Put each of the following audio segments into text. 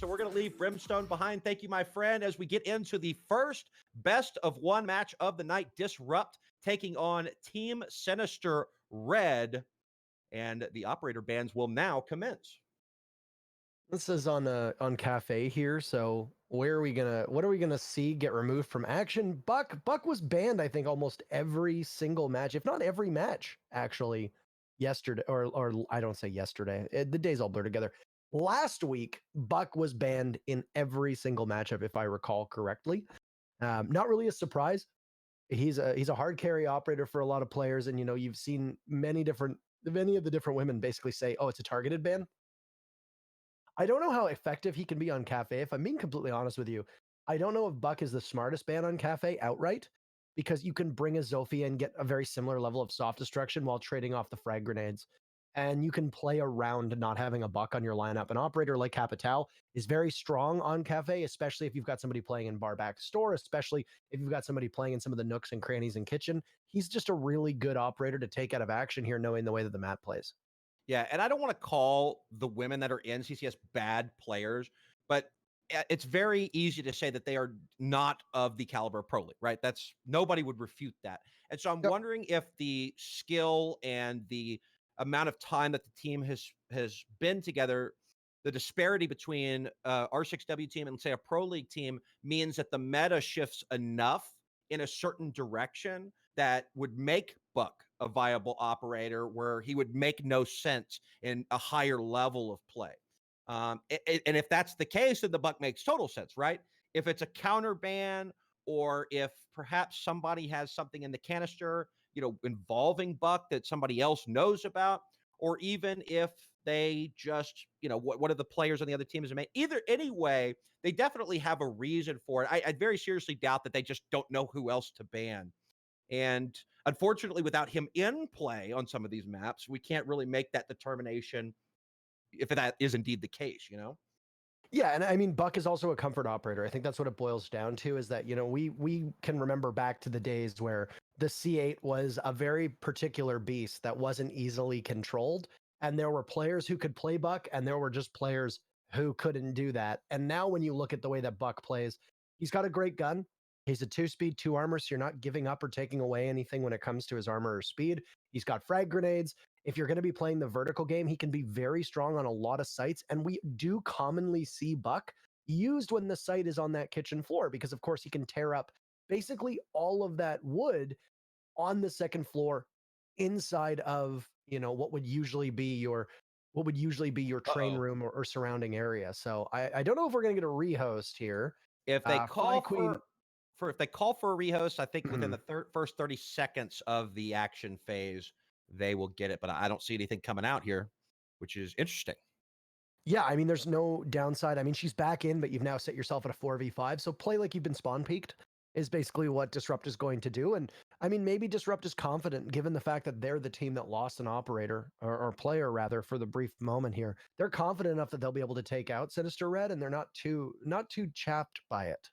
so we're going to leave Brimstone behind. Thank you, my friend, as we get into the first best of one match of the night. Disrupt taking on Team SiNister Red, and the operator bans will now commence. This is on Cafe here, so what are we gonna see get removed from action? Buck was banned, I think, almost every single match, if not every match, actually, yesterday, or I don't say yesterday. The days all blur together. Last week, Buck was banned in every single matchup, if I recall correctly. Not really a surprise. He's a hard carry operator for a lot of players, and you've seen many of the different women basically say, "Oh, it's a targeted ban." I don't know how effective he can be on Cafe. If I'm being completely honest with you, I don't know if Buck is the smartest ban on Cafe outright, because you can bring a Zofia and get a very similar level of soft destruction while trading off the frag grenades. And you can play around not having a Buck on your lineup. An operator like Capital is very strong on Cafe, especially if you've got somebody playing in bar back store, especially if you've got somebody playing in some of the nooks and crannies in kitchen. He's just a really good operator to take out of action here, knowing the way that the map plays. Yeah, and I don't want to call the women that are in CCS bad players, but it's very easy to say that they are not of the caliber of Pro League, right? Nobody would refute that. And so I'm wondering if the skill and the amount of time that the team has been together, the disparity between R6W team and say a Pro League team means that the meta shifts enough in a certain direction that would make Buck a viable operator where he would make no sense in a higher level of play. And if that's the case, then the Buck makes total sense, right? If it's a counter ban, or if perhaps somebody has something in the canister, involving Buck that somebody else knows about, or even if they just, what are the players on the other teams made? Anyway, they definitely have a reason for it. I very seriously doubt that they just don't know who else to ban. And unfortunately, without him in play on some of these maps, we can't really make that determination if that is indeed the case, Yeah, and I mean, Buck is also a comfort operator. I think that's what it boils down to, is that, we can remember back to the days where the C8 was a very particular beast that wasn't easily controlled. And there were players who could play Buck, and there were just players who couldn't do that. And now when you look at the way that Buck plays, he's got a great gun. He's a 2-speed, 2 armor, so you're not giving up or taking away anything when it comes to his armor or speed. He's got frag grenades. If you're going to be playing the vertical game, he can be very strong on a lot of sites. And we do commonly see Buck used when the site is on that kitchen floor, because of course he can tear up basically all of that wood on the second floor inside of, what would usually be your train room or surrounding area. So I don't know if we're going to get a rehost here. If they call if they call for a rehost, I think within the first 30 seconds of the action phase, they will get it. But I don't see anything coming out here, which is interesting. Yeah, I mean, there's no downside. I mean, she's back in, but you've now set yourself at a 4v5. So play like you've been spawn peaked is basically what Disrupt is going to do. And I mean, maybe Disrupt is confident, given the fact that they're the team that lost an operator, or player rather, for the brief moment here. They're confident enough that they'll be able to take out SiNister Red, and they're not too chapped by it.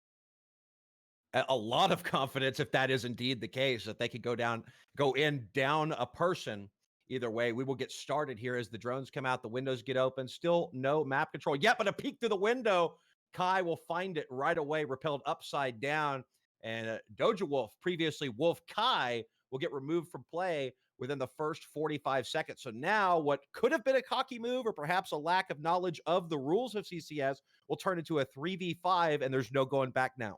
A lot of confidence, if that is indeed the case, that they could go down a person. Either way, we will get started here as the drones come out, the windows get open. Still no map control yet, but a peek through the window. Kai will find it right away, repelled upside down. And Doja Wolf, previously Wolf Kai, will get removed from play within the first 45 seconds. So now what could have been a cocky move, or perhaps a lack of knowledge of the rules of CCS, will turn into a 3v5, and there's no going back now.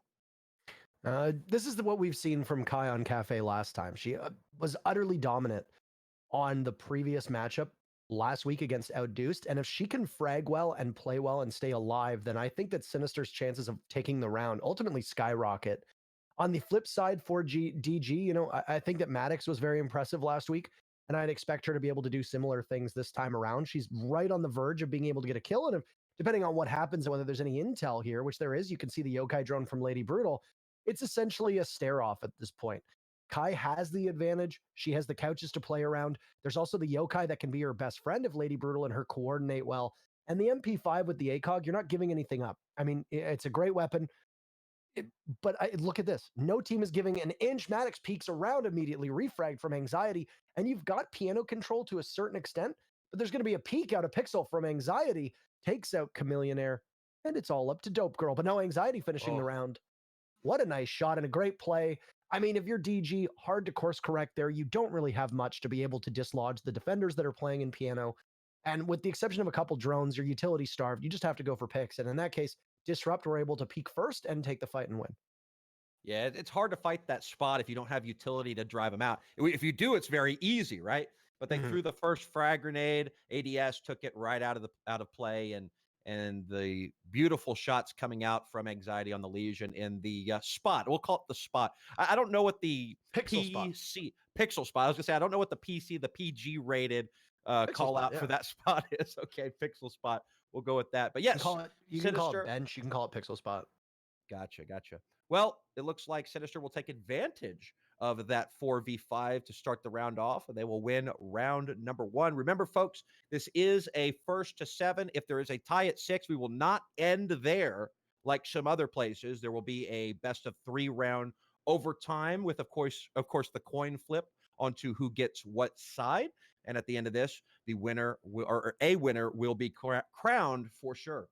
This is what we've seen from Kai on Cafe last time. She was utterly dominant on the previous matchup last week against Outdeuced. And if she can frag well and play well and stay alive, then I think that SiNister's chances of taking the round ultimately skyrocket. On the flip side for DG, I think that Maddox was very impressive last week, and I'd expect her to be able to do similar things this time around. She's right on the verge of being able to get a kill. And depending on what happens and whether there's any intel here, which there is, you can see the Yokai drone from Lady Brutal. It's essentially a stare off at this point. Kai has the advantage. She has the couches to play around. There's also the Yokai that can be her best friend if Lady Brutal and her coordinate well. And the MP5 with the ACOG, you're not giving anything up. I mean, it's a great weapon. But look at this. No team is giving an inch. Maddox peeks around immediately, refragged from Anxiety. And you've got piano control to a certain extent, but there's going to be a peek out of Pixel from Anxiety. Takes out Chameleonaire. and it's all up to Dope Girl. But no Anxiety finishing the round. What a nice shot and a great play. I mean, if you're DG, hard to course correct there. You don't really have much to be able to dislodge the defenders that are playing in piano. And with the exception of a couple drones, your utility starved. You just have to go for picks. And in that case, Disrupt were able to peek first and take the fight and win. Yeah, it's hard to fight that spot if you don't have utility to drive them out. If you do, it's very easy, right? But they threw the first frag grenade. ADS took it right out of play, and the beautiful shots coming out from Anxiety on the Legion in the spot. We'll call it the spot. I don't know what the Pixel pixel spot. I was gonna say I don't know what the PG rated call out for that spot is. Okay, pixel spot. We'll go with that. But yes, you can call it bench. You can call it pixel spot. Gotcha. Well, it looks like SiNister will take advantage of that 4v5 to start the round off, and they will win round number 1. Remember, folks, this is a 1st to 7. If there is a tie at 6, we will not end there like some other places. There will be a best of 3 round overtime with, of course, the coin flip onto who gets what side. And at the end of this, the winner or a winner will be crowned for sure.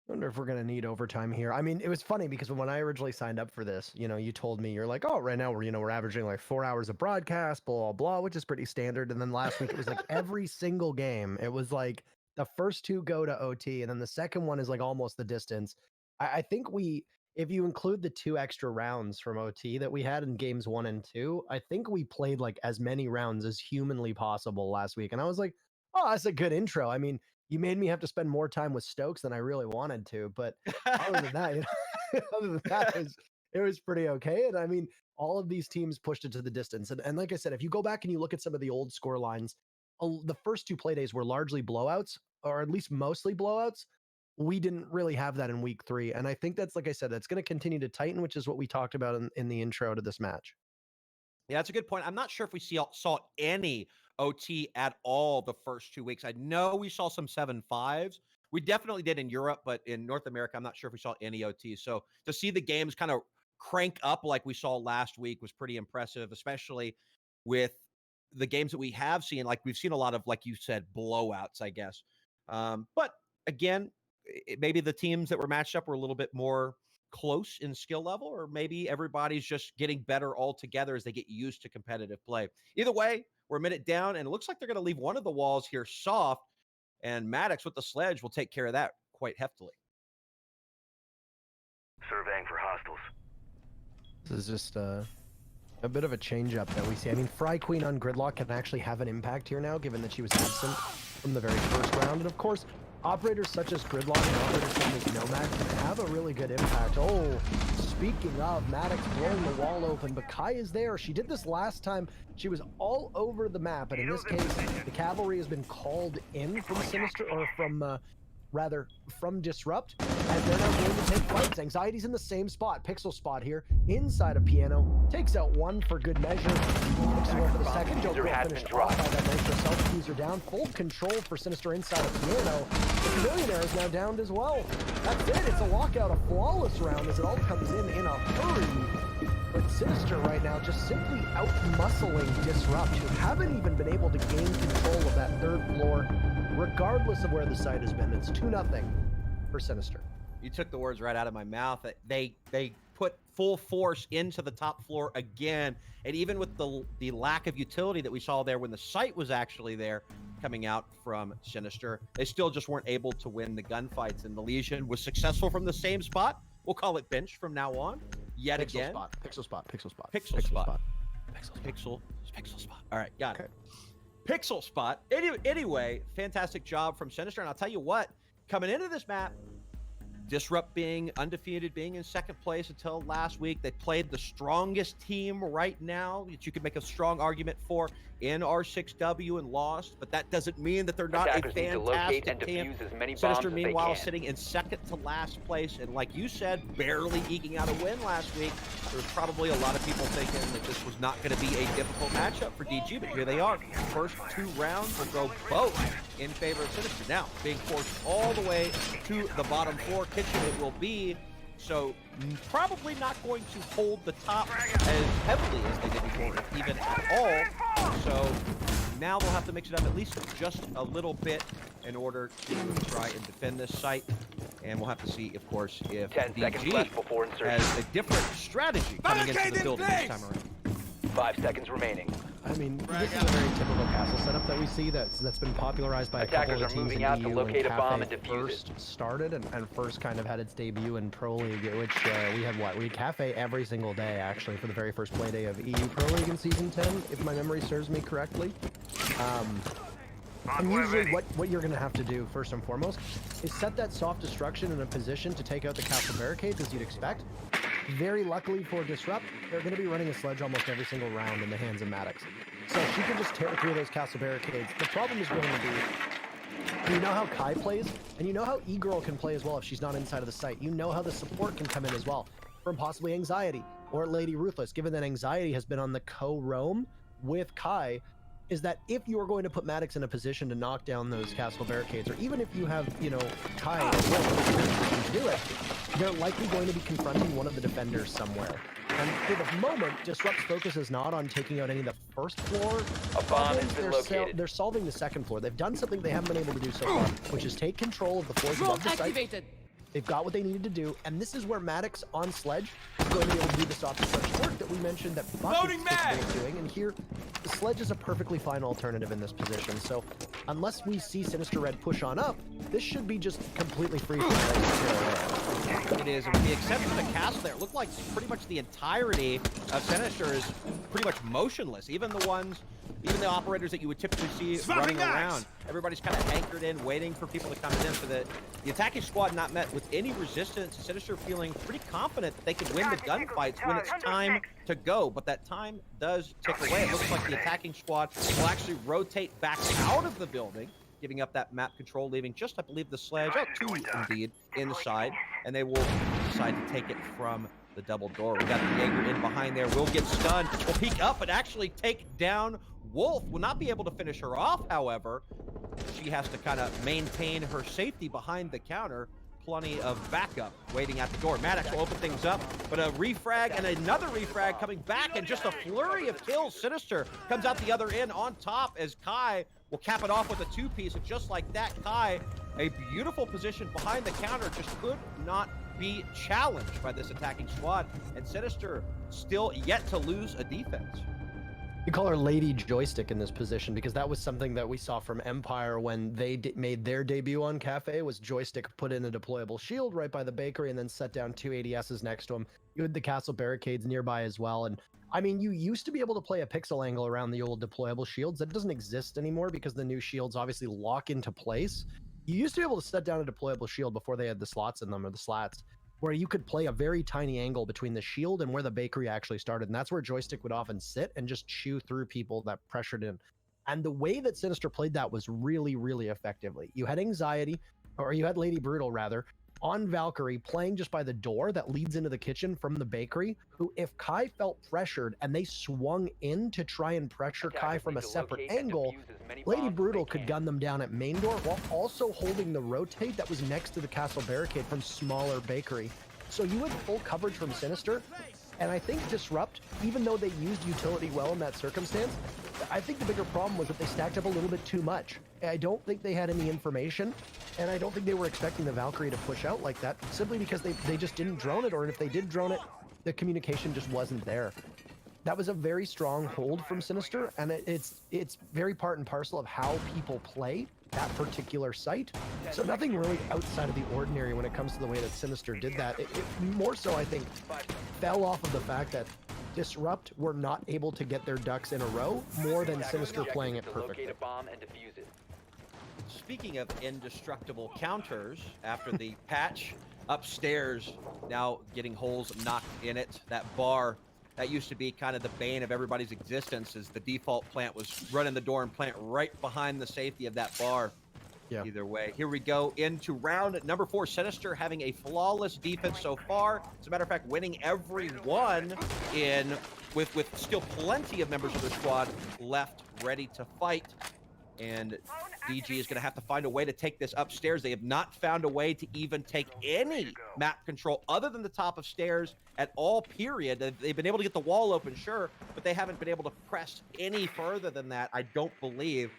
I wonder if we're going to need overtime here. I mean, it was funny because when I originally signed up for this, you told me, you're like, oh, right now we're averaging like 4 hours of broadcast, blah, blah, which is pretty standard. And then last week it was like every single game. It was like the first 2 go to OT, and then the second one is like almost the distance. I think if you include the 2 extra rounds from OT that we had in games 1 and 2, I think we played like as many rounds as humanly possible last week. And I was like, oh, that's a good intro. I mean, you made me have to spend more time with Stokes than I really wanted to, but other than that, it was pretty okay. And I mean, all of these teams pushed it to the distance. And like I said, if you go back and you look at some of the old score lines, the first 2 play days were largely blowouts, or at least mostly blowouts. We didn't really have that in week 3. And I think that's, like I said, that's going to continue to tighten, which is what we talked about in the intro to this match. Yeah, that's a good point. I'm not sure if we saw any OT at all the first 2 weeks. I know we saw some 7.5s. We definitely did in Europe, but in North America, I'm not sure if we saw any OT. So to see the games kind of crank up like we saw last week was pretty impressive, especially with the games that we have seen. Like we've seen a lot of, like you said, blowouts, I guess. But again, maybe the teams that were matched up were a little bit more close in skill level, or maybe everybody's just getting better all together as they get used to competitive play. Either way, we're a minute down, and it looks like they're going to leave one of the walls here soft, and Maddox with the sledge will take care of that quite heftily. Surveying for hostiles. This is just a bit of a change-up that we see. I mean, Fry Queen on Gridlock can actually have an impact here now, given that she was absent from the very first round. And of course, operators such as Gridlock and operators such as Nomad can have a really good impact. Oh, speaking of, Maddox blowing the wall open, but Kai is there. She did this last time. She was all over the map, and in this case, the cavalry has been called in from SiNister, or from Disrupt, and they're now going to take flights. Anxiety's in the same spot, pixel spot here, inside of Piano. Takes out 1 for good measure. Mixing over the second. Joker finished off by that Nitro self-diffuser down. Full control for SiNister inside of Piano. The Millionaire is now downed as well. That's it. It's a lockout, a flawless round as it all comes in a hurry. But SiNister right now just simply out-muscling Disrupt, who haven't even been able to gain control of that 3rd floor, regardless of where the site has been. It's 2-0 for SiNister. You took the words right out of my mouth. They put full force into the top floor again, and even with the lack of utility that we saw there when the site was actually there coming out from SiNister, they still just weren't able to win the gunfights, and the Legion was successful from the same spot. We'll call it bench from now on. Pixel spot. All right, got it. Pixel spot. Anyway, fantastic job from SiNister. And I'll tell you what, coming into this map, Disrupt being undefeated, being in 2nd place until last week, they played the strongest team right now that you could make a strong argument for in R6W and lost, but that doesn't mean that they're not a fantastic team. SiNister, meanwhile, sitting in 2nd to last place, and like you said, barely eking out a win last week. There's probably a lot of people thinking that this was not going to be a difficult matchup for DG, but here they are. First 2 rounds will go both in favor of SiNister. Now, being forced all the way to the bottom floor kitchen it will be, so probably not going to hold the top as heavily as they did before, if even at all. So now they'll have to mix it up at least just a little bit in order to try and defend this site. And we'll have to see, of course, if 10 seconds DG left before insertion. has a different strategy coming into the building this time around. 5 seconds remaining. I mean, this is a very typical castle setup that we see that's been popularized by a couple of the Attackers are teams in moving out to EU locate a when bomb Cafe and defuse first started and first kind of had its debut in Pro League, which we had We had Cafe every single day, actually, for the very first play day of EU Pro League in Season 10, if my memory serves me correctly. And usually what you're going to have to do, first and foremost, is set that soft destruction in a position to take out the castle barricades, as you'd expect. Very luckily for Disrupt, they're going to be running a sledge almost every single round in the hands of Maddox. So she can just tear through those castle barricades. The problem is going to be, you know how Kai plays, and you know how E-Girl can play as well if she's not inside of the site. You know how the support can come in as well, from possibly Anxiety or Lady Ruthless, given that Anxiety has been on the co-roam with Kai, is that if you are going to put Maddox in a position to knock down those castle barricades, or even if you have, you know, Kai as well in a position to do it, they're likely going to be confronting one of the defenders somewhere. And for the moment, Disrupt's focus is not on taking out any of the first floor problems. They're solving the second floor. They've done something they haven't been able to do so far, which is take control of the floors above the site. They've got what they needed to do, and this is where Maddox on Sledge is going to be able to do the soft destruction work that we mentioned that Buck is capable of doing. And here, the Sledge is a perfectly fine alternative in this position. So unless we see SiNister Red push on up, this should be just completely free for It is, and with the exception of the castle there, it looked like pretty much the entirety of SiNister is pretty much motionless. Even the operators that you would typically see running around, everybody's kind of anchored in, waiting for people to come in. So that the attacking squad not met with any resistance. SiNister feeling pretty confident that they can win the gunfights when it's time to go, but that time does tick away. It looks like the attacking squad will actually rotate back out of the building, giving up that map control, leaving just, I believe, the sledge, two indeed, inside, and they will decide to take it from the double door. We got the Jaeger in behind there, will get stunned, will peek up and actually take down Wolf. Will not be able to finish her off, however. She has to kind of maintain her safety behind the counter. Plenty of backup waiting at the door. Maddox will open things up, but a refrag and another refrag coming back, and just a flurry of kills. SiNister comes out the other end on top as Kai will cap it off with a two-piece, and just like that, Kai, a beautiful position behind the counter, just could not be challenged by this attacking squad, and SiNister still yet to lose a defense. We call her Lady Joystick in this position because that was something that we saw from Empire when they made their debut on Cafe. Was Joystick put in a deployable shield right by the bakery and then set down two ADSs next to him. You had the castle barricades nearby as well. And I mean, you used to be able to play a pixel angle around the old deployable shields. That doesn't exist anymore because the new shields obviously lock into place. You used to be able to set down a deployable shield before they had the slots in them, or the slats, where you could play a very tiny angle between the shield and where the bakery actually started. And that's where Joystick would often sit and just chew through people that pressured in. And the way that SiNister played that was really, really effectively. You had Anxiety, or you had Lady Brutal rather, on Valkyrie playing just by the door that leads into the kitchen from the bakery, who if Kai felt pressured and they swung in to try and pressure Kai from a separate angle, Lady Brutal could gun them down at main door while also holding the rotate that was next to the castle barricade from smaller bakery. So you had full coverage from SiNister, and I think Disrupt, even though they used utility well in that circumstance, I think the bigger problem was that they stacked up a little bit too much. I don't think they had any information, and I don't think they were expecting the Valkyrie to push out like that, simply because they just didn't drone it, or if they did drone it, the communication just wasn't there. That was a very strong hold from SiNister, and it's very part and parcel of how people play that particular site. So nothing really outside of the ordinary when it comes to the way that SiNister did that. It more so, I think, fell off of the fact that Disrupt were not able to get their ducks in a row more than SiNister playing it perfectly. Speaking of indestructible counters, after the patch upstairs, now getting holes knocked in it, that bar that used to be kind of the bane of everybody's existence, as the default plant was running the door and plant right behind the safety of that bar. Yeah. Either way, here we go into round number 4. SiNister having a flawless defense so far. As a matter of fact, winning every one in with still plenty of members of the squad left ready to fight. And DG is going to have to find a way to take this upstairs. They have not found a way to even take any map control other than the top of stairs at all, period. They've been able to get the wall open, sure, but they haven't been able to press any further than that, I don't believe.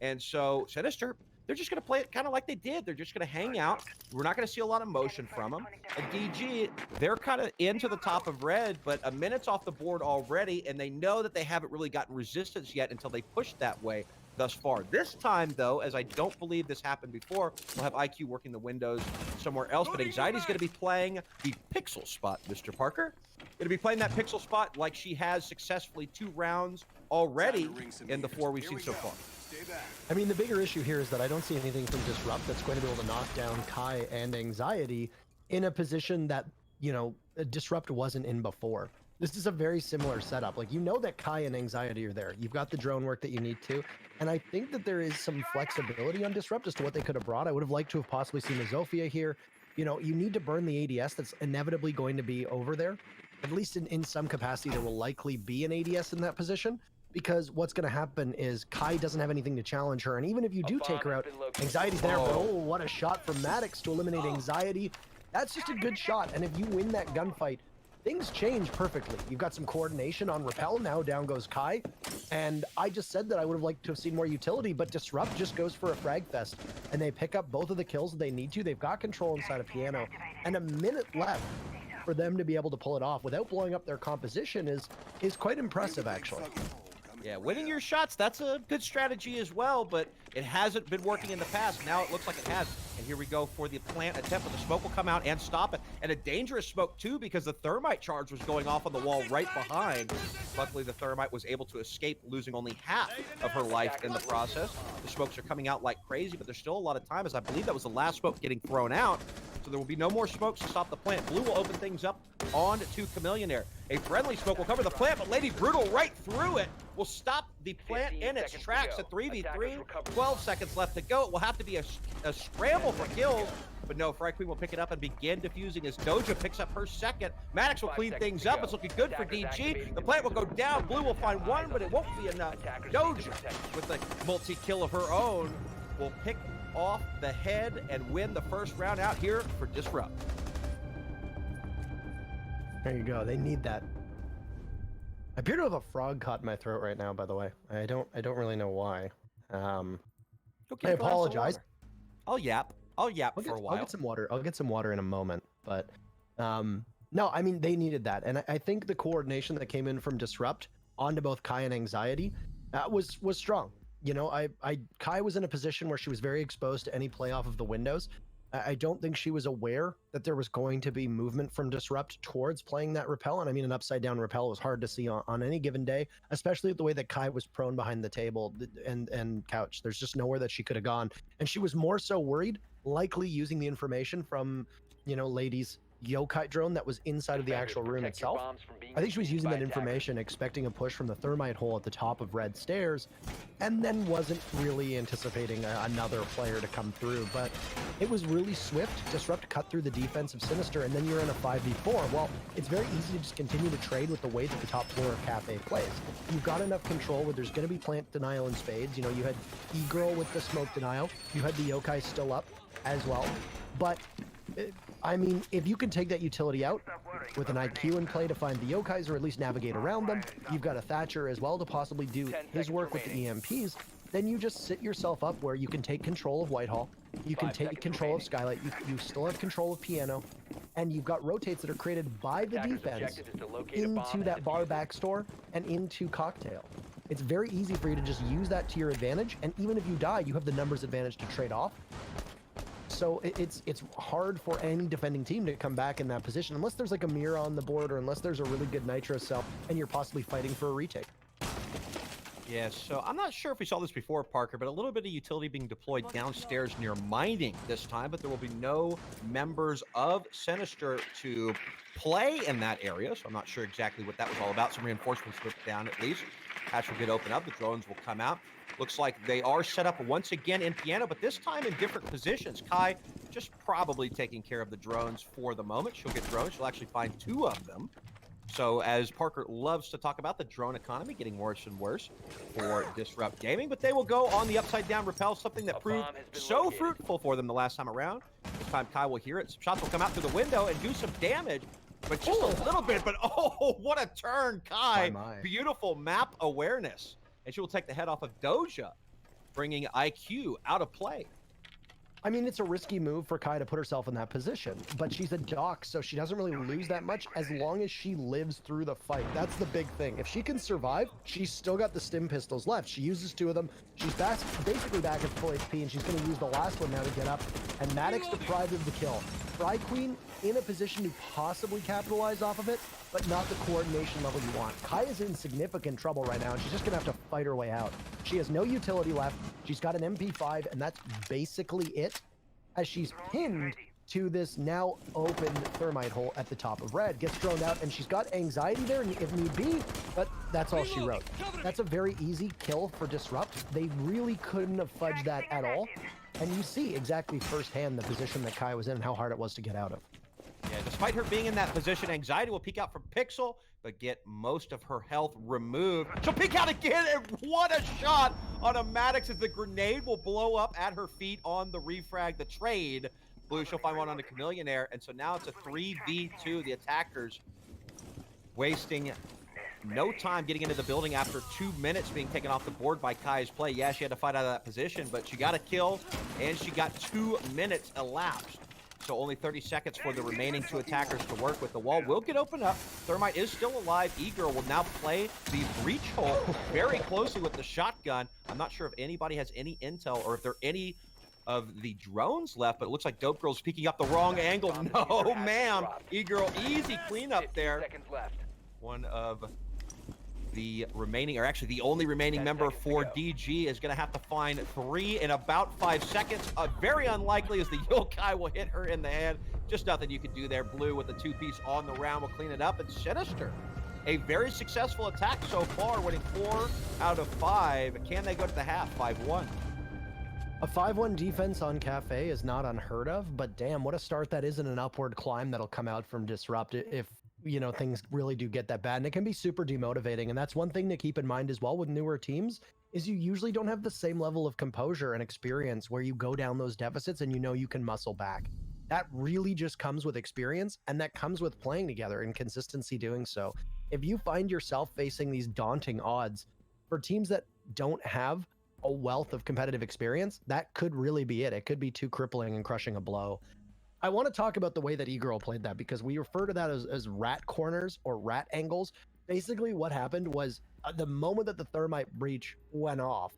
And so SiNister they're just going to play it kind of like they did. They're just going to hang out. We're not going to see a lot of motion from them. And DG, they're kind of into the top of red, but a minute's off the board already, and they know that they haven't really gotten resistance yet until they push that way thus far. This time, though, as I don't believe this happened before, we'll have IQ working the windows somewhere else, but Anxiety's going to be playing the pixel spot, Mr. Parker. Going to be playing that pixel spot like she has successfully 2 rounds already in the 4 we've seen so far. I mean, the bigger issue here is that I don't see anything from Disrupt that's going to be able to knock down Kai and Anxiety in a position that, you know, Disrupt wasn't in before. This is a very similar setup. Like, you know that Kai and Anxiety are there. You've got the drone work that you need to. And I think that there is some flexibility on Disrupt as to what they could have brought. I would have liked to have possibly seen a Zofia here. You know, you need to burn the ADS that's inevitably going to be over there. At least in some capacity, there will likely be an ADS in that position. Because what's going to happen is Kai doesn't have anything to challenge her. And even if you do take her out, Anxiety's there. But oh, what a shot from Maddox to eliminate Anxiety. That's just a good shot. And if you win that gunfight, things change perfectly. You've got some coordination on Repel. Now down goes Kai. And I just said that I would have liked to have seen more utility, but Disrupt just goes for a frag fest. And they pick up both of the kills that they need to. They've got control inside of Piano. And a minute left for them to be able to pull it off without blowing up their composition is quite impressive, actually. Yeah, winning your shots, that's a good strategy as well, but it hasn't been working in the past. Now it looks like it has. And here we go for the plant attempt, but the smoke will come out and stop it. And a dangerous smoke, too, because the thermite charge was going off on the wall right behind. Luckily, the thermite was able to escape, losing only half of her life in the process. The smokes are coming out like crazy, but there's still a lot of time, as I believe that was the last smoke getting thrown out. So there will be no more smokes to stop the plant. Blue will open things up on to Chameleonaire. A friendly smoke will cover the plant, but Lady Brutal right through it will stop the plant in its tracks at 3v3. 12 seconds left to go. It will have to be a scramble for kills. But no, Fry Queen will pick it up and begin defusing as Doja picks up her second. Maddox will clean things up. It's looking good for DG. The plant will go down. Blue will find one, but it won't be enough. Doja, with a multi-kill of her own, will pick off the head and win the first round out here for Disrupt. There you go. They need that. I appear to have a frog caught in my throat right now, by the way. I don't really know why. I apologize. I'll yap for a while. I'll get some water. I'll get some water in a moment. But no, I mean, they needed that. And I think the coordination that came in from Disrupt onto both Kai and Anxiety was strong. You know, Kai was in a position where she was very exposed to any play off of the windows. I don't think she was aware that there was going to be movement from Disrupt towards playing that Repel. And I mean, an upside down Repel was hard to see on any given day, especially the way that Kai was prone behind the table and couch. There's just nowhere that she could have gone. And she was more so worried, likely using the information from, you know, Lady's yokai drone that was inside of the actual room itself. I think she was using that information, expecting a push from the thermite hole at the top of red stairs, and then wasn't really anticipating another player to come through. But it was really swift. Disrupt cut through the defense of SiNister, and then you're in a 5v4. Well, it's very easy to just continue to trade with the way that the top floor of Cafe plays. You've got enough control where there's going to be plant denial in spades. You know, you had E-Girl with the smoke denial. You had the yokai still up as well. But I mean, if you can take that utility out with an IQ in play to find the yokais or at least navigate around them, you've got a Thatcher as well to possibly do his work with the EMPs, then you just sit yourself up where you can take control of Whitehall, you can take control of Skylight, you still have control of Piano, and you've got rotates that are created by the defense into that bar backstore and into Cocktail. It's very easy for you to just use that to your advantage, and even if you die, you have the numbers advantage to trade off. So it's hard for any defending team to come back in that position unless there's like a mirror on the board or unless there's a really good Nitro cell and you're possibly fighting for a retake. Yeah, so I'm not sure if we saw this before, Parker, but a little bit of utility being deployed downstairs near mining this time, but there will be no members of SiNister to play in that area, so I'm not sure exactly what that was all about. Some reinforcements went down at least. Hatch will get open up. The drones will come out. Looks like they are set up once again in Piano, but this time in different positions. Kai just probably taking care of the drones for the moment. She'll get drones. She'll actually find 2 of them. So as Parker loves to talk about, the drone economy getting worse and worse for Disrupt Gaming, but they will go on the upside down Repel, something that proved so fruitful for them the last time around. This time Kai will hear it. Some shots will come out through the window and do some damage, but just a little bit. But oh, what a turn, Kai. Beautiful map awareness. And she will take the head off of Doja, bringing IQ out of play I mean, it's a risky move for Kai to put herself in that position, but she's a doc, so she doesn't really lose that much as long as she lives through the fight. That's the big thing. If she can survive, she's still got the stim pistols left. She uses 2 of them. She's basically back at full HP, and she's going to use the last one now to get up. And Maddox deprived of the kill. Fry Queen in a position to possibly capitalize off of it, but not the coordination level you want. Kai is in significant trouble right now, and she's just going to have to fight her way out. She has no utility left. She's got an MP5, and that's basically it, as she's pinned to this now open thermite hole at the top of red. Gets thrown out, and she's got anxiety there if need be, but that's all she wrote. That's a very easy kill for Disrupt. They really couldn't have fudged that at all, and you see exactly firsthand the position that Kai was in and how hard it was to get out of. Yeah, despite her being in that position, Anxiety will peek out from Pixel, but get most of her health removed. She'll peek out again, and what a shot on a Maddox as the grenade will blow up at her feet on the refrag, the trade. Blue, she'll find one on a Chameleonaire, and so now it's a 3v2. The attackers wasting no time getting into the building after 2 minutes being taken off the board by Kai's play. Yeah, she had to fight out of that position, but she got a kill, and she got 2 minutes elapsed. So only 30 seconds for the remaining 2 attackers to work with. The wall will get opened up. Thermite is still alive. E-Girl will now play the breach hole very closely with the shotgun. I'm not sure if anybody has any intel or if there are any of the drones left, but it looks like Dope Girl's peeking up the wrong angle. No, ma'am. E-Girl, easy cleanup there. One of the remaining, or actually the only remaining member for DG is going to have to find 3 in about 5 seconds. Very unlikely as the Yokai will hit her in the head. Just nothing you can do there. Blue with the 2-piece on the round will clean it up. And SiNister, a very successful attack so far, winning 4 out of 5. Can they go to the half? 5-1. A 5-1 defense on Cafe is not unheard of, but damn, what a start that is in an upward climb that'll come out from Disrupt if, you know, things really do get that bad. And it can be super demotivating. And that's one thing to keep in mind as well with newer teams, is you usually don't have the same level of composure and experience where you go down those deficits and you know you can muscle back. That really just comes with experience, and that comes with playing together and consistency doing so. If you find yourself facing these daunting odds for teams that don't have a wealth of competitive experience, that could really be it. It could be too crippling and crushing a blow. I want to talk about the way that E-Girl played that, because we refer to that as rat corners or rat angles. Basically what happened was the moment that the thermite breach went off,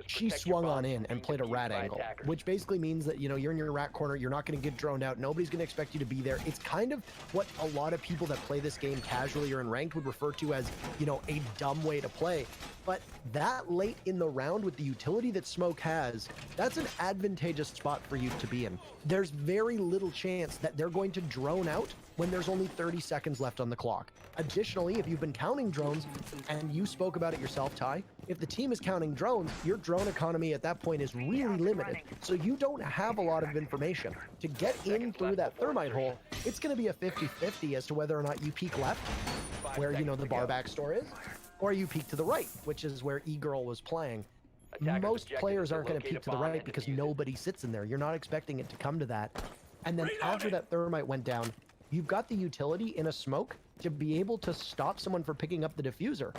she swung on in and played a rat angle, which basically means that, you know, you're in your rat corner, you're not going to get droned out, nobody's going to expect you to be there. It's kind of what a lot of people that play this game casually or in ranked would refer to as, you know, a dumb way to play. But that late in the round with the utility that Smoke has, that's an advantageous spot for you to be in. There's very little chance that they're going to drone out when there's only 30 seconds left on the clock. Additionally, if you've been counting drones, and you spoke about it yourself, Ty, if the team is counting drones, your drone economy at that point is really limited. So you don't have a lot of information. To get in through that thermite hole, it's going to be a 50-50 as to whether or not you peek left, where, you know, the bar back store is, or you peek to the right, which is where E-Girl was playing. Most players aren't going to peek to the right because nobody sits in there. You're not expecting it to come to that. And then after that thermite went down, you've got the utility in a smoke to be able to stop someone from picking up the diffuser.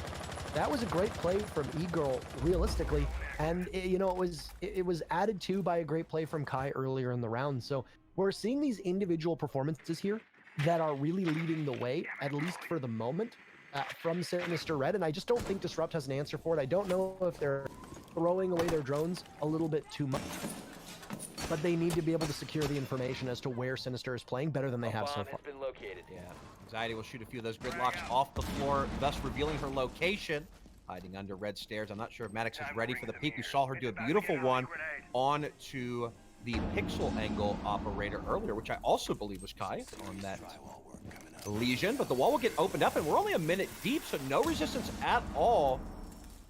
That was a great play from E-Girl, realistically, and you know, it was added to by a great play from Kai earlier in the round. So we're seeing these individual performances here that are really leading the way, at least for the moment, from SiNister Red, and I just don't think Disrupt has an answer for it. I don't know if they're throwing away their drones a little bit too much, but they need to be able to secure the information as to where SiNister is playing better than they have so far. Yeah, Anxiety will shoot a few of those gridlocks off the floor, thus revealing her location, hiding under red stairs. I'm not sure if Maddox is ready for the peek. We saw her do a beautiful one onto the pixel angle operator earlier, which I also believe was Kai on that Legion, but the wall will get opened up, and we're only a minute deep, so no resistance at all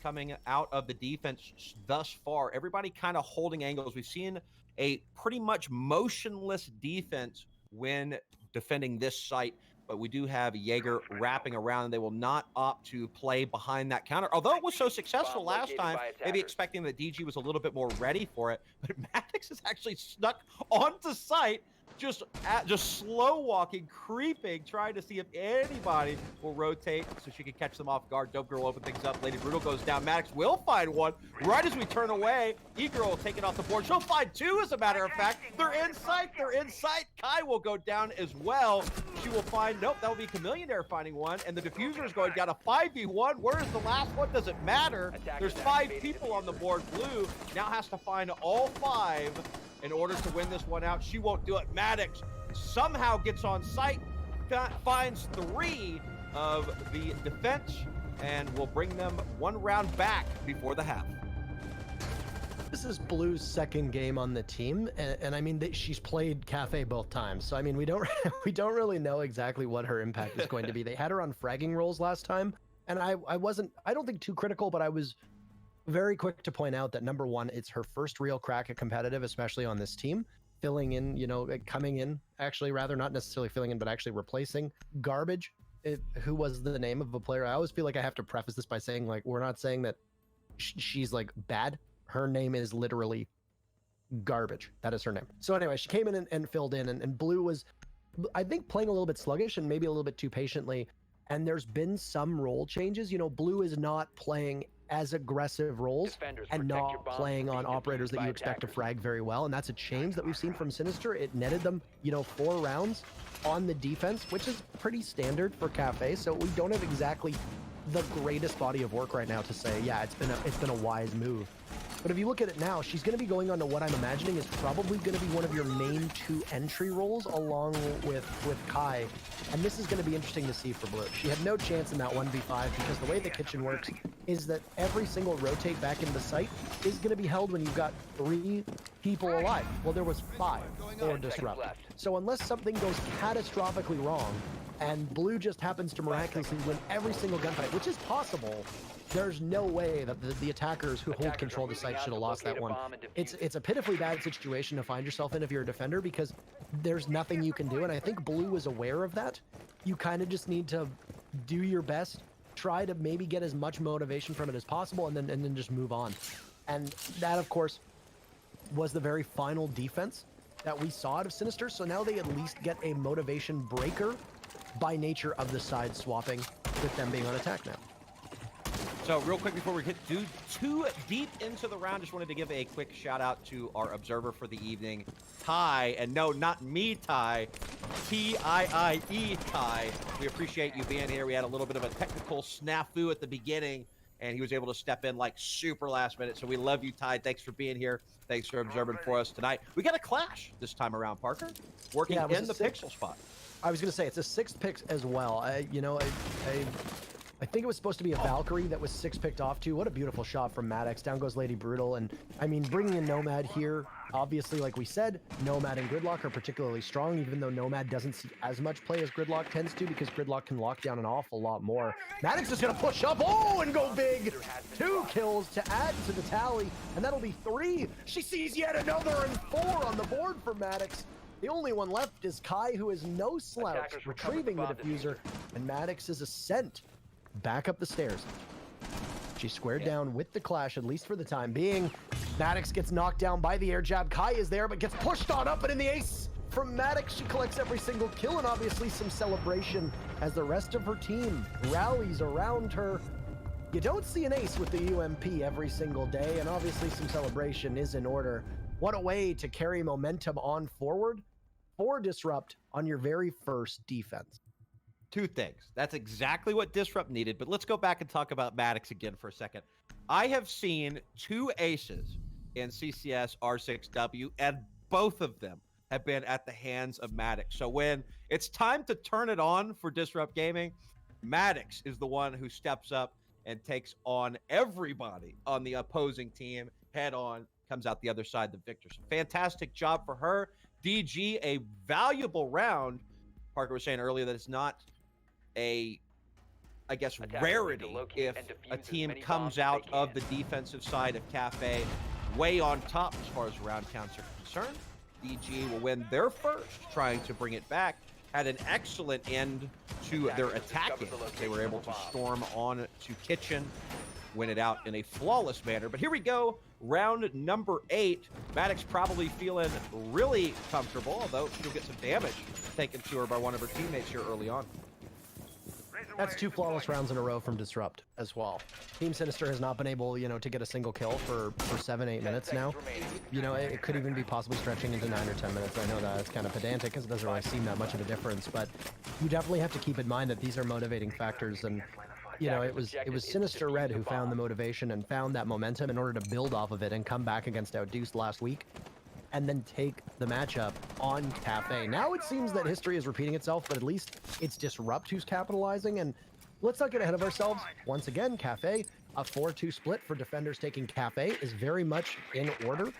coming out of the defense thus far. Everybody kind of holding angles. We've seen a pretty much motionless defense when defending this site, but we do have Jaeger wrapping around, and they will not opt to play behind that counter. Although it was so successful last time, maybe expecting that DG was a little bit more ready for it, but Maddox has actually snuck onto site, just slow walking, creeping, trying to see if anybody will rotate so she can catch them off guard. Dope Girl will open things up. Lady Brutal goes down. Maddox will find one right as we turn away. E-Girl will take it off the board. She'll find two, as a matter of fact. They're in sight. They're in sight. Kai will go down as well. She will find, nope, that will be Chameleon there finding one. And the Diffuser is going down a 5v1. Where is the last one? Does it matter? There's 5 people on the board. Blue now has to find all 5 in order to win this one out. She won't do it. Maddox somehow gets on site, finds 3 of the defense, and will bring them 1 round back before the half. This is Blue's second game on the team, and I mean she's played Cafe both times, so I mean we don't really know exactly what her impact is going to be. They had her on fragging roles last time, and I don't think too critical, but I was very quick to point out that number 1, it's her first real crack at competitive, especially on this team, filling in, coming in, actually, rather not necessarily filling in, but actually replacing Garbage, who was the name of a player. I always feel like I have to preface this by saying, like, we're not saying that she's like bad. Her name is literally Garbage. That is her name. So anyway, she came in and filled in, and Blue was, I think, playing a little bit sluggish and maybe a little bit too patiently. And there's been some role changes. Blue is not playing as aggressive roles and not playing on operators that you expect to frag very well. And that's a change that we've seen from SiNister. It netted them, 4 rounds on the defense, which is pretty standard for Cafe. So we don't have exactly the greatest body of work right now to say, yeah, it's been a wise move. But if you look at it now, she's going to be going on to what I'm imagining is probably going to be one of your main 2 entry roles along with Kai. And this is going to be interesting to see for Blue. She had no chance in that 1v5 because the way the kitchen works is that every single rotate back into the site is going to be held when you've got 3 people alive. Well, there was 5 or disrupt. So unless something goes catastrophically wrong and Blue just happens to miraculously win every single gunfight, which is possible, there's no way that the attackers who hold control of the site should have lost that one. It's a pitifully bad situation to find yourself in if you're a defender because there's nothing you can do, and I think Blue is aware of that. You kind of just need to do your best, try to maybe get as much motivation from it as possible, and then just move on. And that, of course, was the very final defense that we saw out of SiNister, so now they at least get a motivation breaker by nature of the side swapping with them being on attack now. So real quick before we get too deep into the round, just wanted to give a quick shout out to our observer for the evening, Ty, and no, not me, Ty, T-I-I-E, Ty. We appreciate you being here. We had a little bit of a technical snafu at the beginning, and he was able to step in like super last minute. So we love you, Ty. Thanks for being here. Thanks for observing for us tonight. We got a clash this time around, Parker, working in the pixel spot. I was going to say, it's a 6th pick as well. I think it was supposed to be a Valkyrie that was 6-picked off too. What a beautiful shot from Maddox. Down goes Lady Brutal. And I mean, bringing in Nomad here, obviously, like we said, Nomad and Gridlock are particularly strong, even though Nomad doesn't see as much play as Gridlock tends to, because Gridlock can lock down an awful lot more. Maddox is going to push up, and go big. 2 kills to add to the tally, and that'll be 3. She sees yet another, and 4 on the board for Maddox. The only one left is Kai, who is no slouch, retrieving the diffuser, and Maddox's ascent back up the stairs. She's squared down with the clash, at least for the time being. Maddox gets knocked down by the air jab. Kai is there, but gets pushed on up, and in the ace from Maddox, she collects every single kill, and obviously some celebration as the rest of her team rallies around her. You don't see an ace with the UMP every single day, and obviously some celebration is in order. What a way to carry momentum on forward for Disrupt on your very first defense. 2 things. That's exactly what Disrupt needed, but let's go back and talk about Maddox again for a second. I have seen 2 aces in CCS R6W, and both of them have been at the hands of Maddox. So when it's time to turn it on for Disrupt Gaming, Maddox is the one who steps up and takes on everybody on the opposing team head on, comes out the other side the victor. So fantastic job for her. DG, a valuable round. Parker was saying earlier that it's not a, I guess, rarity if a team comes out of the defensive side of Cafe way on top as far as round counts are concerned. DG will win their first, trying to bring it back. Had an excellent end to their attacking. They were able to storm on to Kitchen win it out in a flawless manner. But here we go, round number 8. Maddox probably feeling really comfortable, although she'll get some damage taken to her by one of her teammates here early on. That's 2 flawless rounds in a row from Disrupt as well. Team SiNister has not been able, to get a single kill for 7-8 minutes now. It could even be possibly stretching into 9 or 10 minutes. I know that it's kind of pedantic because it doesn't really seem that much of a difference, but you definitely have to keep in mind that these are motivating factors. And it was SiNister Red who found the motivation and found that momentum in order to build off of it and come back against Outdeuced last week, and then take the matchup on Cafe. Now it seems that history is repeating itself, but at least it's Disrupt who's capitalizing. And let's not get ahead of ourselves. Once again, Cafe, a 4-2 split for defenders taking Cafe is very much in order.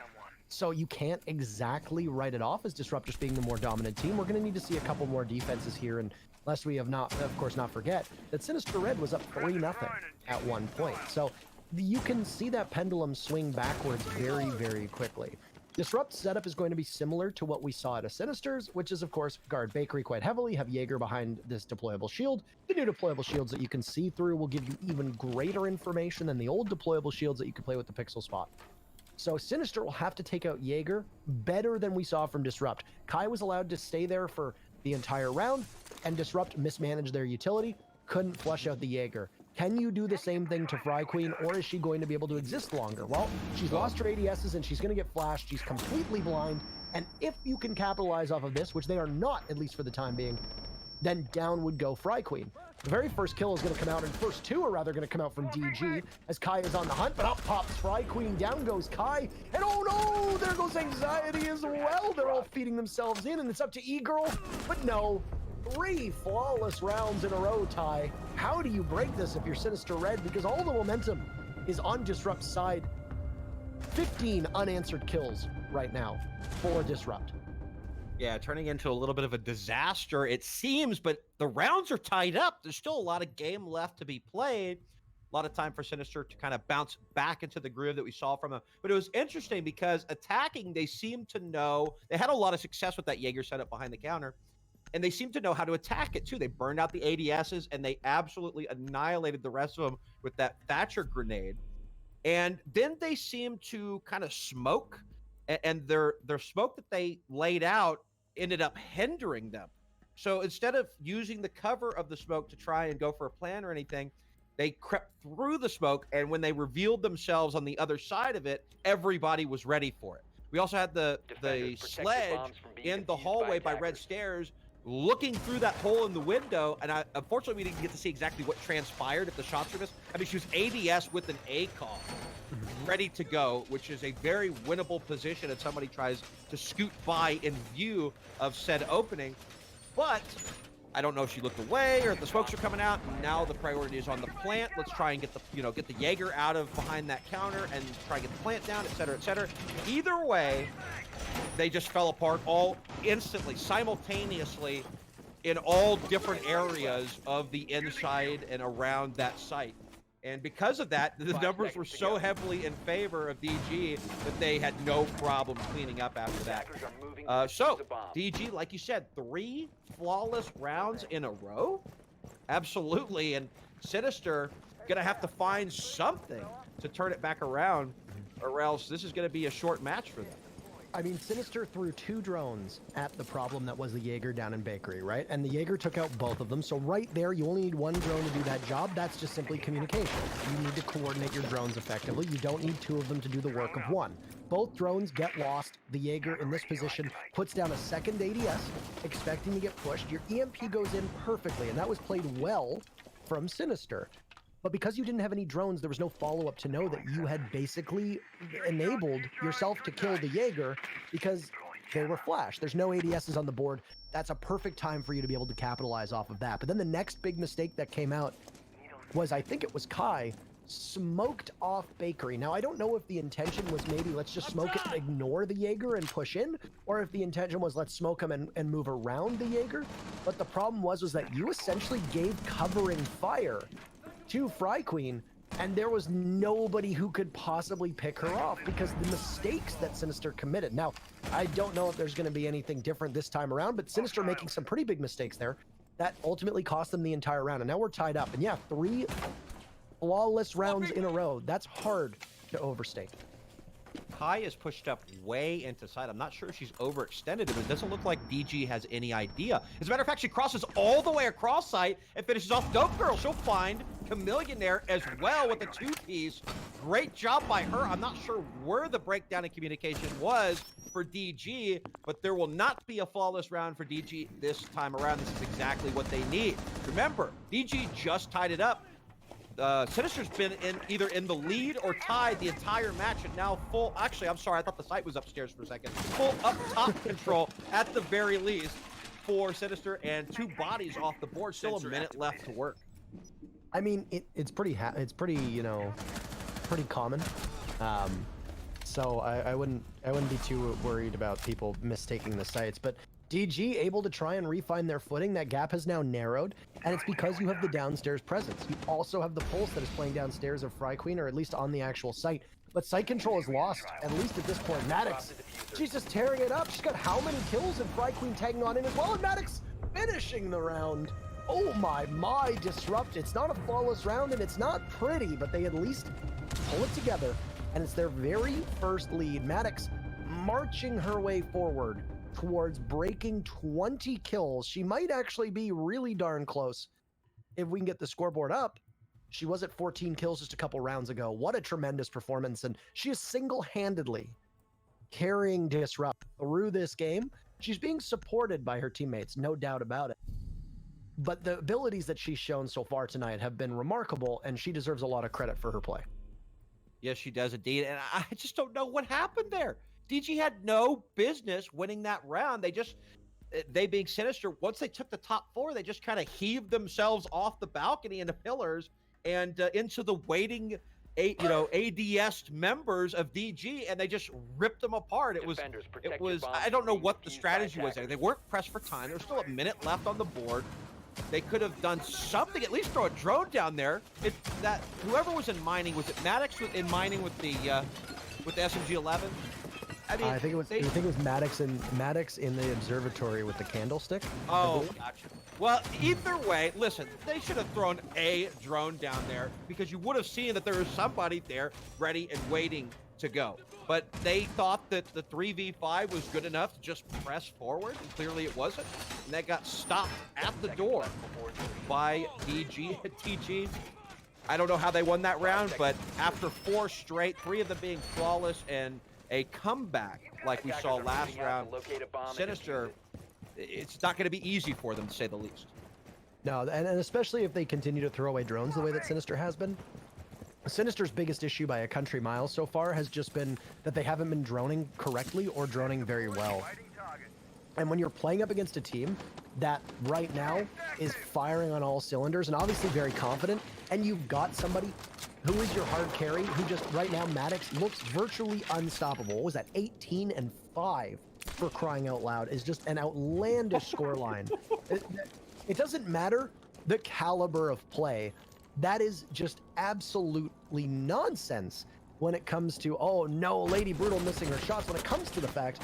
So you can't exactly write it off as Disrupt just being the more dominant team. We're going to need to see a couple more defenses here, and lest we have not, of course, not forget that SiNister Red was up 3-0 at one point. So you can see that pendulum swing backwards very, very quickly. Disrupt's setup is going to be similar to what we saw at a SiNister's, which is, of course, guard Bakery quite heavily, have Jaeger behind this deployable shield. The new deployable shields that you can see through will give you even greater information than the old deployable shields that you could play with the Pixel Spot. So SiNister will have to take out Jaeger better than we saw from Disrupt. Kai was allowed to stay there for the entire round, and Disrupt mismanaged their utility, couldn't flush out the Jaeger. Can you do the same thing to Fry Queen, or is she going to be able to exist longer? Well, she's lost her ADSs and she's going to get flashed. She's completely blind. And if you can capitalize off of this, which they are not, at least for the time being, then down would go Fry Queen. The very first kill is going to come out, and first 2 are rather going to come out from DG as Kai is on the hunt, but up pops Fry Queen, down goes Kai, and oh no, there goes Anxiety as well. They're all feeding themselves in, and it's up to E-Girl, but no. 3 flawless rounds in a row, Ty. How do you break this if you're SiNister Red? Because all the momentum is on Disrupt's side. 15 unanswered kills right now for Disrupt. Yeah, turning into a little bit of a disaster, it seems, but the rounds are tied up. There's still a lot of game left to be played. A lot of time for SiNister to kind of bounce back into the groove that we saw from them. But it was interesting because attacking, they seemed to know. They had a lot of success with that Jaeger setup behind the counter. And they seem to know how to attack it, too. They burned out the ADSs, and they absolutely annihilated the rest of them with that Thatcher grenade. And then they seem to kind of smoke, and their smoke that they laid out ended up hindering them. So instead of using the cover of the smoke to try and go for a plan or anything, they crept through the smoke, and when they revealed themselves on the other side of it, everybody was ready for it. We also had the sledge in the hallway by Red Stairs, looking through that hole in the window, and unfortunately we didn't get to see exactly what transpired if the shots were missed. I mean, she was ADS with an ACOM ready to go, which is a very winnable position if somebody tries to scoot by in view of said opening. But I don't know if she looked away or if the smokes are coming out. Now the priority is on the plant. Let's try and get the Jaeger out of behind that counter and try and get the plant down, et cetera, et cetera. Either way, they just fell apart all instantly, simultaneously, in all different areas of the inside and around that site. And because of that, the numbers were so heavily in favor of DG that they had no problem cleaning up after that. So, DG, like you said, 3 flawless rounds in a row? Absolutely. And SiNister going to have to find something to turn it back around, or else this is going to be a short match for them. I mean, SiNister threw 2 drones at the problem that was the Jaeger down in Bakery, right? And the Jaeger took out both of them. So right there, you only need 1 drone to do that job. That's just simply communication. You need to coordinate your drones effectively. You don't need 2 of them to do the work of 1. Both drones get lost. The Jaeger in this position puts down a second ADS, expecting to get pushed. Your EMP goes in perfectly, and that was played well from SiNister. But because you didn't have any drones, there was no follow-up to know that you had basically enabled yourself to kill the Jaeger because they were flash. There's no ADSs on the board. That's a perfect time for you to be able to capitalize off of that. But then the next big mistake that came out was, I think it was Kai, smoked off Bakery. Now, I don't know if the intention was maybe let's just smoke it and ignore the Jaeger and push in, or if the intention was let's smoke him and move around the Jaeger. But the problem was that you essentially gave covering fire to Fry Queen, and there was nobody who could possibly pick her off because the mistakes that SiNister committed. Now, I don't know if there's going to be anything different this time around, but SiNister making some pretty big mistakes there that ultimately cost them the entire round, and now we're tied up. And yeah, flawless rounds in a row. That's hard to overstate. Kai is pushed up way into side. I'm not sure if she's overextended him. It doesn't look like DG has any idea. As a matter of fact, she crosses all the way across site and finishes off Dope Girl. She'll find Chameleon there as well with a two-piece. Great job by her. I'm not sure where the breakdown in communication was for DG, but there will not be a flawless round for DG this time around. This is exactly what they need. Remember, DG just tied it up. SiNister's been either in the lead or tied the entire match, and now full. Actually, I'm sorry, I thought the site was upstairs for a second. Full up top control at the very least for SiNister, and 2 bodies off the board. Still a minute left to work. I mean, it's pretty you know, pretty common. So I wouldn't be too worried about people mistaking the sites, but DG able to try and refine their footing. That gap has now narrowed, and it's because you have the downstairs presence. You also have the Pulse that is playing downstairs of Fry Queen, or at least on the actual site. But site control is lost, at least at this point. Maddox, she's just tearing it up. She's got how many kills, and Fry Queen tagging on in as well, and Maddox finishing the round. Oh my, Disrupt. It's not a flawless round, and it's not pretty, but they at least pull it together, and it's their very first lead. Maddox marching her way forward towards breaking 20 kills. She might actually be really darn close if we can get the scoreboard up. She was at 14 kills just a couple rounds ago. What a tremendous performance, and she is single-handedly carrying Disrupt through this game. She's being supported by her teammates, no doubt about it. But the abilities that she's shown so far tonight have been remarkable, and she deserves a lot of credit for her play. Yes, she does indeed, and I just don't know what happened there. DG had no business winning that round. They being SiNister, once they took the top 4, they just kind of heaved themselves off the balcony into pillars and into the waiting, ADS members of DG, and they just ripped them apart. It was. I don't know what the strategy was there. They weren't pressed for time. There was still a minute left on the board. They could have done something, at least throw a drone down there. Whoever was in mining, was it Maddox in mining with the SMG-11? I mean, I think it was Maddox in the observatory with the candlestick. Oh, gotcha. Well, either way, listen, they should have thrown a drone down there because you would have seen that there was somebody there ready and waiting to go. But they thought that the 3v5 was good enough to just press forward, and clearly it wasn't. And that got stopped at the door by DG. I don't know how they won that round, but after 4 straight, 3 of them being flawless and a comeback like we saw last round, SiNister, it's not going to be easy for them, to say the least. No, and especially if they continue to throw away drones the way that SiNister has been. SiNister's biggest issue by a country mile so far has just been that they haven't been droning correctly or droning very well. And when you're playing up against a team that right now is firing on all cylinders and obviously very confident, and you've got somebody who is your hard carry, who just right now, Maddox, looks virtually unstoppable. What was that? 18-5 for crying out loud is just an outlandish scoreline. It doesn't matter the caliber of play. That is just absolutely nonsense when it comes to, oh no, Lady Brutal missing her shots, when it comes to the fact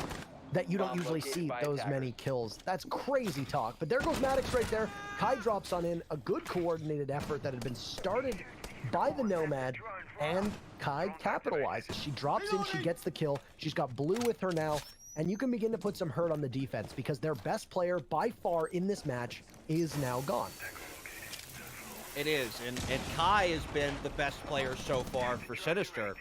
that you don't usually see those many kills. That's crazy talk. But there goes Maddox right there. Kai drops on in, a good coordinated effort that had been started by the Nomad, and Kai capitalizes. She drops in, she gets the kill. She's got Blue with her now, and you can begin to put some hurt on the defense because their best player by far in this match is now gone. It is, and Kai has been the best player so far for SiNister,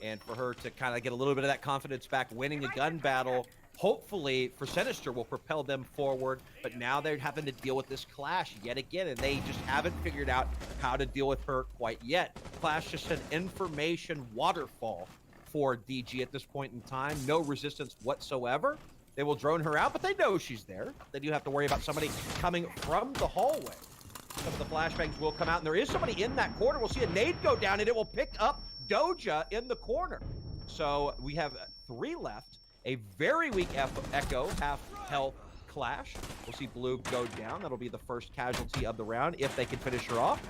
and for her to kind of get a little bit of that confidence back, winning the gun battle, hopefully for SiNister will propel them forward. But now they're having to deal with this Clash yet again, and they just haven't figured out how to deal with her quite yet. Clash just an information waterfall for DG at this point in time. No resistance whatsoever. They will drone her out, but they know she's there. They do have to worry about somebody coming from the hallway. Some of the flashbangs will come out, and there is somebody in that corner. We'll see a nade go down, and it will pick up Doja in the corner. So we have 3 left. A very weak Echo, half health Clash. We'll see Blue go down. That'll be the first casualty of the round if they can finish her off.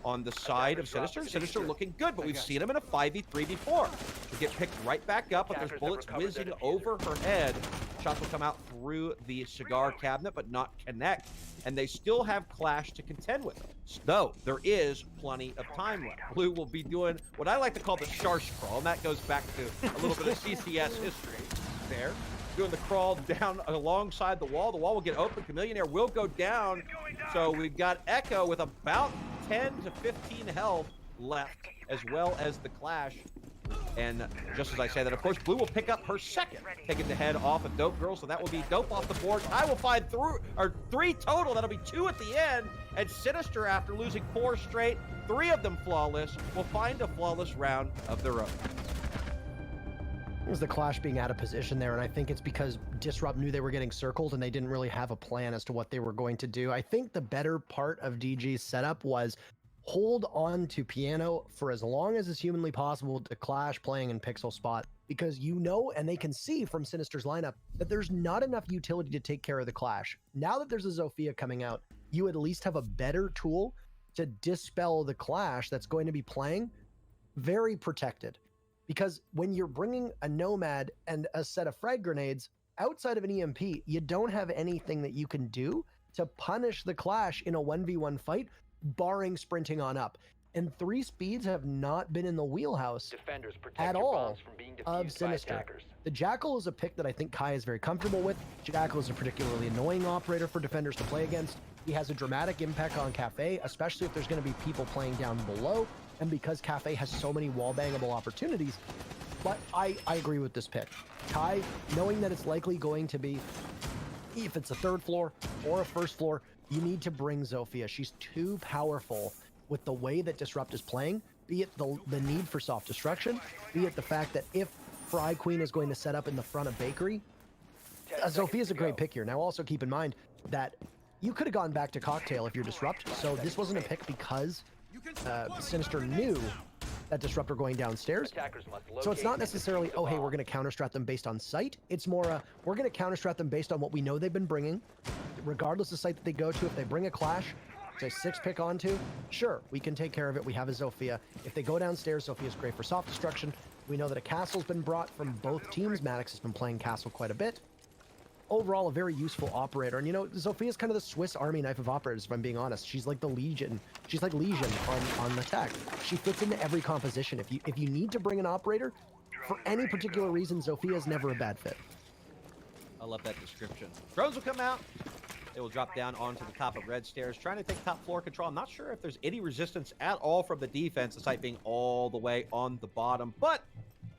On the side of SiNister, SiNister looking good, but we've seen him in a 5v3 before. She'll get picked right back up, but there's bullets whizzing over her head. Shots will come out through the cigar cabinet, but not connect. And they still have Clash to contend with. Though there is plenty of time left. Blue will be doing what I like to call the Sharsh crawl, and that goes back to a little bit of CCS history there. Doing the crawl down alongside the wall. The wall will get open. Chameleonaire will go down. So we've got Echo with about 10 to 15 health left, as well as the Clash. And just as I say that, of course, Blue will pick up her second, taking the head off of Dope Girl, so that will be Dope off the board. I will find three total, that'll be 2 at the end, and SiNister, after losing 4 straight, 3 of them flawless, will find a flawless round of their own. It was the Clash being out of position there, and I think it's because Disrupt knew they were getting circled and they didn't really have a plan as to what they were going to do. I think the better part of DG's setup was hold on to Piano for as long as is humanly possible to Clash playing in pixel spot, because you know, and they can see from SiNister's lineup, that there's not enough utility to take care of the Clash. Now that there's a Zofia coming out, you at least have a better tool to dispel the Clash that's going to be playing very protected. Because when you're bringing a Nomad and a set of frag grenades outside of an EMP, you don't have anything that you can do to punish the Clash in a 1v1 fight, barring sprinting on up. And 3 speeds have not been in the wheelhouse at all of SiNister. The Jackal is a pick that I think Kai is very comfortable with. Jackal is a particularly annoying operator for defenders to play against. He has a dramatic impact on Cafe, especially if there's going to be people playing down below, and because Cafe has so many wall-bangable opportunities. But I agree with this pick. Kai, knowing that it's likely going to be, if it's a 3rd floor or a 1st floor, you need to bring Zofia. She's too powerful with the way that Disrupt is playing, be it the need for soft destruction, be it the fact that if Fry Queen is going to set up in the front of Bakery, Zofia's a great pick here. Now also keep in mind that you could have gone back to Cocktail if you're Disrupt, so this wasn't a pick because SiNister knew that Disruptor going downstairs. So it's not necessarily, oh, hey, we're going to counter-strat them based on sight. It's more, we're going to counter-strat them based on what we know they've been bringing, regardless of site that they go to. If they bring a Clash, say 6 pick onto, sure, we can take care of it. We have a Zofia. If they go downstairs, Zofia's great for soft destruction. We know that a Castle's been brought from both teams. Maddox has been playing Castle quite a bit. Overall, a very useful operator. And, you know, Zofia's kind of the Swiss Army knife of operators, if I'm being honest. She's like the Legion. She's like Legion on the tech. She fits into every composition. If you need to bring an operator, for any particular reason, Zofia is never a bad fit. I love that description. Drones will come out. They will drop down onto the top of red stairs, trying to take top floor control. I'm not sure if there's any resistance at all from the defense, the site being all the way on the bottom. But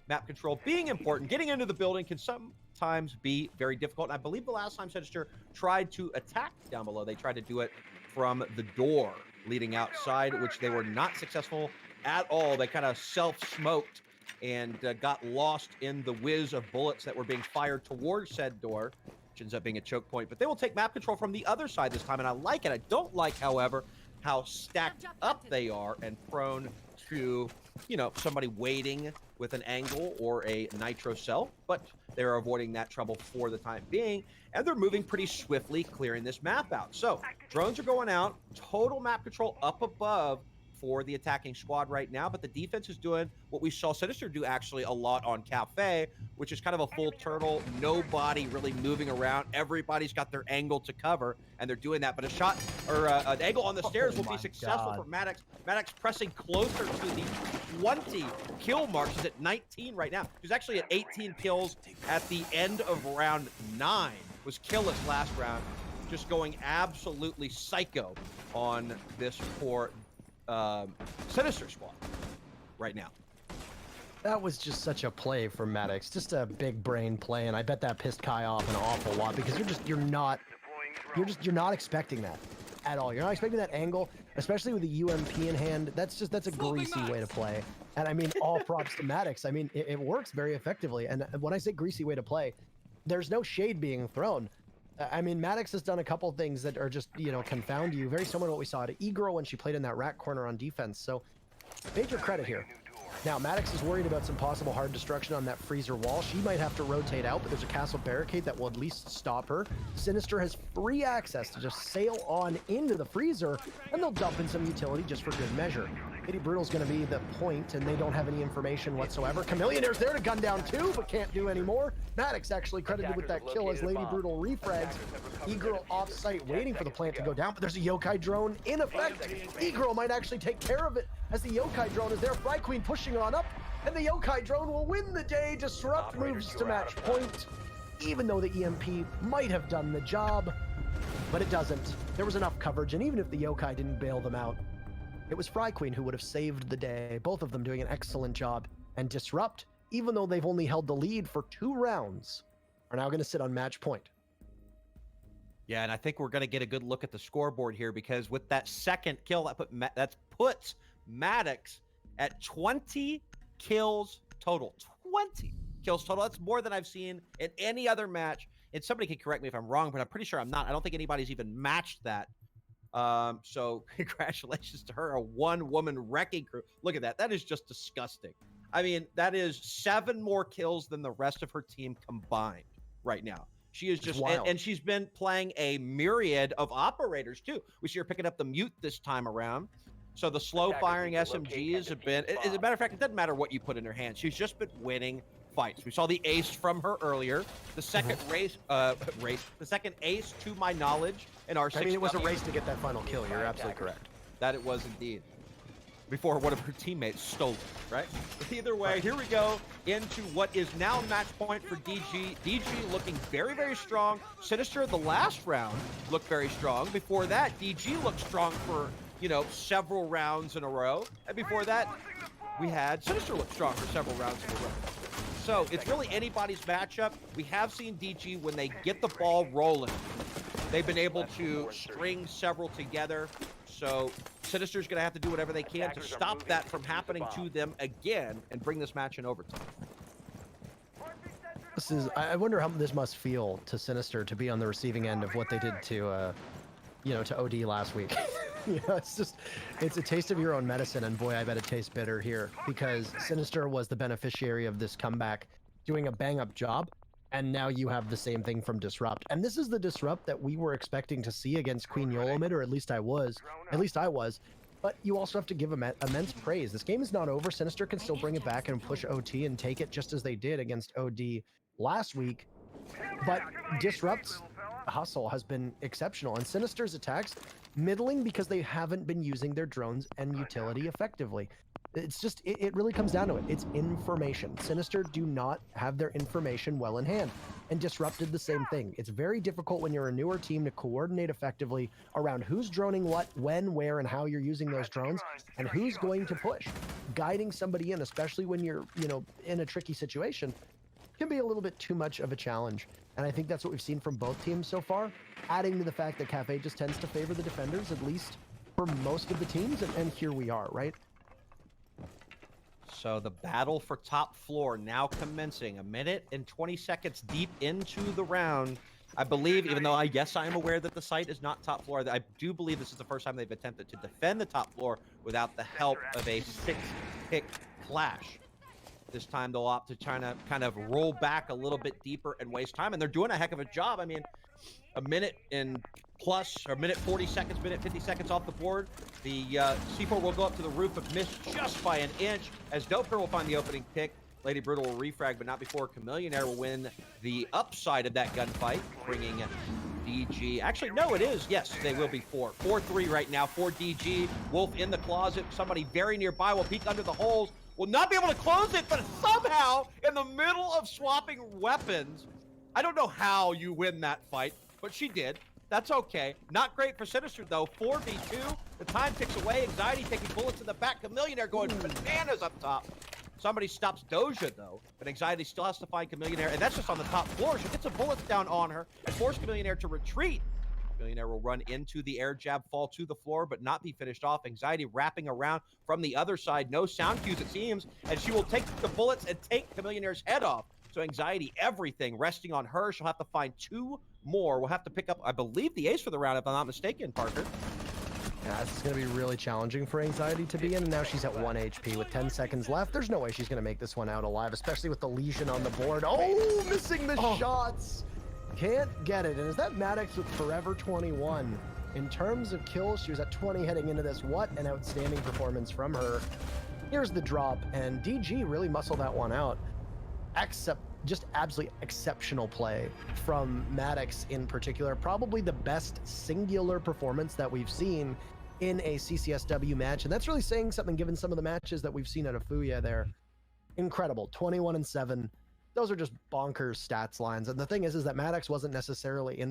map control being important, getting into the building can sometimes be very difficult. And I believe the last time SiNister tried to attack down below, they tried to do it from the door leading outside, which they were not successful at all. They kind of self-smoked and got lost in the whiz of bullets that were being fired towards said door, which ends up being a choke point. But they will take map control from the other side this time, and I like it. I don't like, however, how stacked up they are and prone to, you know, somebody waiting with an angle or a nitro cell, but they're avoiding that trouble for the time being, and they're moving pretty swiftly, clearing this map out. So drones are going out, total map control up above for the attacking squad right now, but the defense is doing what we saw SiNister do actually a lot on Cafe, which is kind of a full turtle, nobody really moving around, everybody's got their angle to cover, and they're doing that, but a shot or an angle on the stairs will be successful for Maddox. Maddox pressing closer to the 20 kill mark. She's at 19 right now. She's actually at 18 kills at the end of round 9. Was killless last round, just going absolutely psycho on this poor SiNister squad right now. That was just such a play from Maddox, just a big brain play, and I bet that pissed Kai off an awful lot because you're not expecting that at all. You're not expecting that angle, especially with the UMP in hand. That's a greasy way to play. And I mean, all props to Maddox. I mean, it works very effectively. And when I say greasy way to play, there's no shade being thrown. I mean, Maddox has done a couple things that are just, you know, confound you. Very similar to what we saw at Egro when she played in that rat corner on defense. So, major credit here. Now, Maddox is worried about some possible hard destruction on that freezer wall. She might have to rotate out, but there's a castle barricade that will at least stop her. SiNister has free access to just sail on into the freezer, and they'll dump in some utility just for good measure. Lady Brutal's going to be the point, and they don't have any information whatsoever. Chameleonaire's there to gun down too, but can't do anymore. Maddox actually credited with that kill as Lady Brutal refrags. E-Girl off-site waiting for the plant to go down, but there's a yokai drone in effect. E-Girl might actually take care of it as the yokai drone is there. Fry Queen pushing on up, and the yokai drone will win the day. Disrupt moves to match point, even though the EMP might have done the job, but it doesn't. There was enough coverage, and even if the yokai didn't bail them out, it was Fry Queen who would have saved the day. Both of them doing an excellent job. And Disrupt, even though they've only held the lead for 2 rounds, are now going to sit on match point. Yeah, and I think we're going to get a good look at the scoreboard here, because with that second kill, that puts Maddox at 20 kills total. 20 kills total. That's more than I've seen in any other match. And somebody can correct me if I'm wrong, but I'm pretty sure I'm not. I don't think anybody's even matched that. So congratulations to her, a 1-woman wrecking crew. Look at that. That is just disgusting. I mean, that is 7 more kills than the rest of her team combined right now. She is just, and she's been playing a myriad of operators too. We see her picking up the mute this time around. So the slow firing SMGs have been, as a matter of fact, it doesn't matter what you put in her hand. She's just been winning fights. We saw the ace from her earlier. The second the second ace to my knowledge in our 6. I mean, it was a race to get that final kill. You're absolutely correct. That it was indeed. Before one of her teammates stole it, right? Either way, here we go into what is now match point for DG. DG looking very, very strong. SiNister, the last round, looked very strong. Before that, DG looked strong for, you know, several rounds in a row. And before that, we had SiNister look strong for several rounds in a row. So it's really anybody's matchup. We have seen DG, when they get the ball rolling, they've been able to string several together. So SiNister's going to have to do whatever they can to stop that from happening to them again and bring this match in overtime. This is, I wonder how this must feel to SiNister to be on the receiving end of what they did to, you know, to OD last week. You know, it's just, it's a taste of your own medicine, and boy, I bet it tastes bitter here, because SiNister was the beneficiary of this comeback, doing a bang-up job, and now you have the same thing from Disrupt. And this is the Disrupt that we were expecting to see against Queen Yolomid, or at least I was. But you also have to give immense praise. This game is not over. SiNister can still bring it back and push OT and take it just as they did against OD last week. But Disrupt's hustle has been exceptional, and SiNister's attacks middling because they haven't been using their drones and utility effectively. It's just, it really comes down to it. It's information. SiNister do not have their information well in hand, and Disrupt did the same thing. It's very difficult when you're a newer team to coordinate effectively around who's droning what, when, where, and how you're using those drones, and who's going to push. Guiding somebody in, especially when you're, you know, in a tricky situation, can be a little bit too much of a challenge. And I think that's what we've seen from both teams so far, adding to the fact that Cafe just tends to favor the defenders, at least for most of the teams, and here we are, right? So the battle for top floor now commencing, 1 minute and 20 seconds deep into the round. I believe, even though I am aware that the site is not top floor, I do believe this is the first time they've attempted to defend the top floor without the help of a 6-pick clash. This time they'll opt to try to kind of roll back a little bit deeper and waste time, and they're doing a heck of a job. I mean, 1 minute and plus, or 1 minute 40 seconds, 1 minute 50 seconds off the board. The C4 will go up to the roof, but miss just by an inch, as Doper will find the opening pick. Lady Brutal will refrag, but not before Chameleonaire will win the upside of that gunfight, bringing DG. Actually, no, it is. Yes, they will be 4-3 right now for DG. Wolf in the closet. Somebody very nearby will peek under the holes. Will not be able to close it, but somehow, in the middle of swapping weapons, I don't know how you win that fight, but she did. That's okay. Not great for SiNister, though. 4v2. The time ticks away. Anxiety taking bullets in the back. Chameleonaire going bananas up top. Somebody stops Doja, though, but Anxiety still has to find Chameleonaire, and that's just on the top floor. She gets some bullets down on her and forces Chameleonaire to retreat. Chameleonaire will run into the air jab, fall to the floor, but not be finished off. Anxiety wrapping around from the other side. No sound cues, it seems, and she will take the bullets and take Chameleonaire's head off. So Anxiety, everything resting on her. She'll have to find 2 more. We'll have to pick up, I believe, the ace for the round, if I'm not mistaken, Parker. Yeah, this is going to be really challenging for Anxiety to be in, and now she's at 1 HP with 10 seconds left. There's no way she's going to make this one out alive, especially with the Legion on the board. Oh, missing the shots! Can't get it. And is that Maddox with Forever 21? In terms of kills, she was at 20 heading into this. What an outstanding performance from her. Here's the drop, and DG really muscled that one out. Just absolutely exceptional play from Maddox in particular. Probably the best singular performance that we've seen in a CCSW match, and that's really saying something given some of the matches that we've seen out of Fuya there. Incredible. 21-7. Those are just bonkers stats lines. And the thing is that Maddox wasn't necessarily in